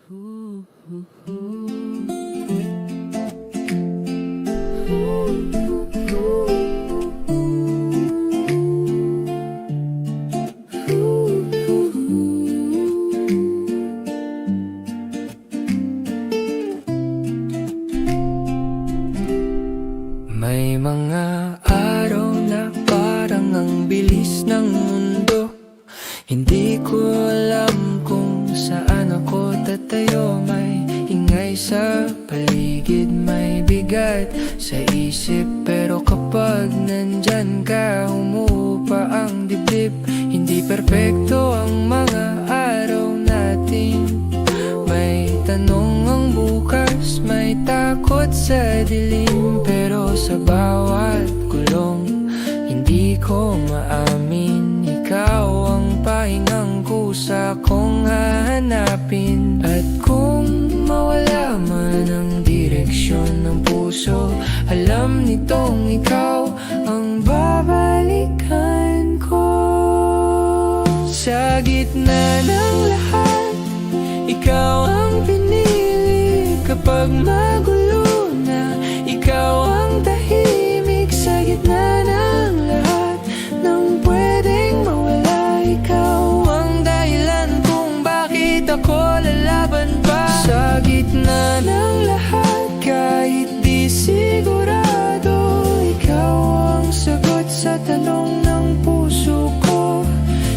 May mga araw na parang ang bilis ng mundo. Hindi ko alam kung saan ako tatayo. May ingay sa paligid, may bigat sa isip. Pero kapag nandyan ka, humupa ang dibdib. Hindi perpekto ang mga araw natin. May tanong ang bukas, may takot sa dilim. Pero sa bawat kulong, hindi ko maamin, ikaw ang pahingang kusa kong hahanapin. At kung mawala man ang direksyon ng puso, alam nitong ikaw ang babalikan ko. Sa gitna ng lahat, ikaw ang pinili. Kapag magulo na, ikaw ang tahimik. Sa gitna ng lahat ng pwedeng mawala, ikaw ang dahilan kung bakit ako lalaban pa. Sa gitna ng lahat, kahit di sigurado, ikaw ang sagot sa tanong ng puso ko.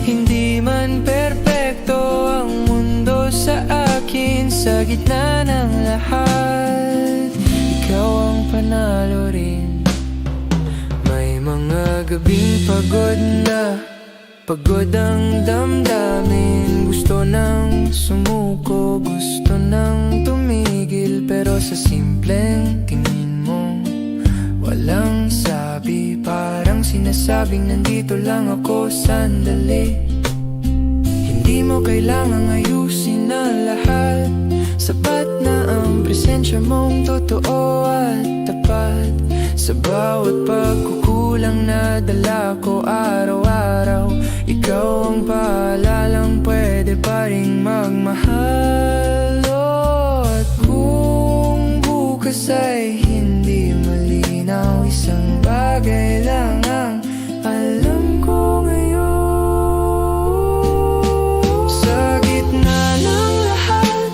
Hindi man perpekto ang mundo sa akin. Sa gitna ng lahat, ikaw ang panalo rin. May mga gabing pagod na, pagod ang damdamin. Gusto nang sumuko, gusto nang tumigil. Pero sa simpleng tingin mo, walang sabi. Parang sinasabing nandito lang ako sandali. Hindi mo kailangang ayusin ang lahat. Sapat na ang presensya mong totoo at tapat. Sa bawat pagkukulang na dala ko araw-araw, ikaw ang paalalang pwede pa ring magmahal. At kung bukas ay hindi malinaw, isang bagay lang ang alam ko ngayon. Sa gitna ng lahat,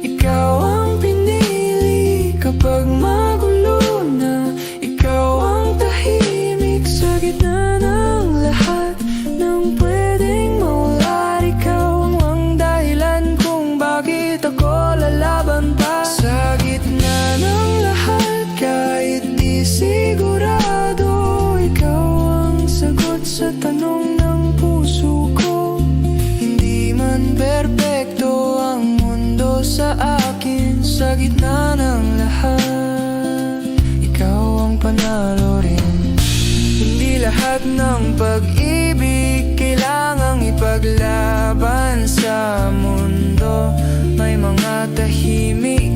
ikaw ang pinili. Kapag magulo na, ikaw ang tahimik. Sa gitna ng lahat ng pwedeng mawala, ikaw ang dahilan kung bakit ako lalaban pa. Sa gitna ng lahat, kahit di sigurado, ikaw ang sagot sa tanong ng puso ko. Hindi man perpekto ang mundo sa akin. Sa gitna ng lahat, ikaw ang panalo rin. Hindi lahat ng pag-ibig kailangang ipaglaban sa mundo. May mga tahimik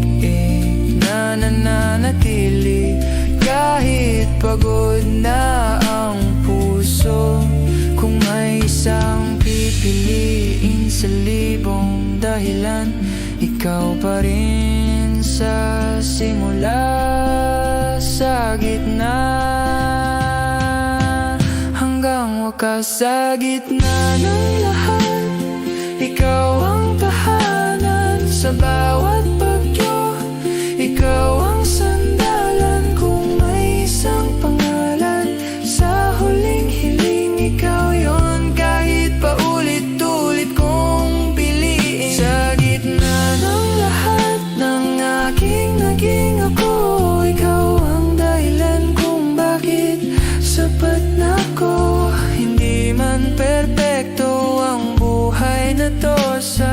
na nananatili. Kahit pagod na ang puso, kung may isang pipiliin sa libong dahilan, ikaw pa rin sa simula. Sa gitna hanggang wakas, sa gitna ng lahat, ikaw ang tahanan. Sa bawat bagyo, ikaw ang sandalan. Kung may isang pangalan sa huling hiling, ikaw yon. Kahit paulit-ulit kong piliin. Sa gitna ng lahat ng aking naging ako, ikaw ang dahilan kung bakit sapat na ako. Hindi man perpekto ang buhay na to, sa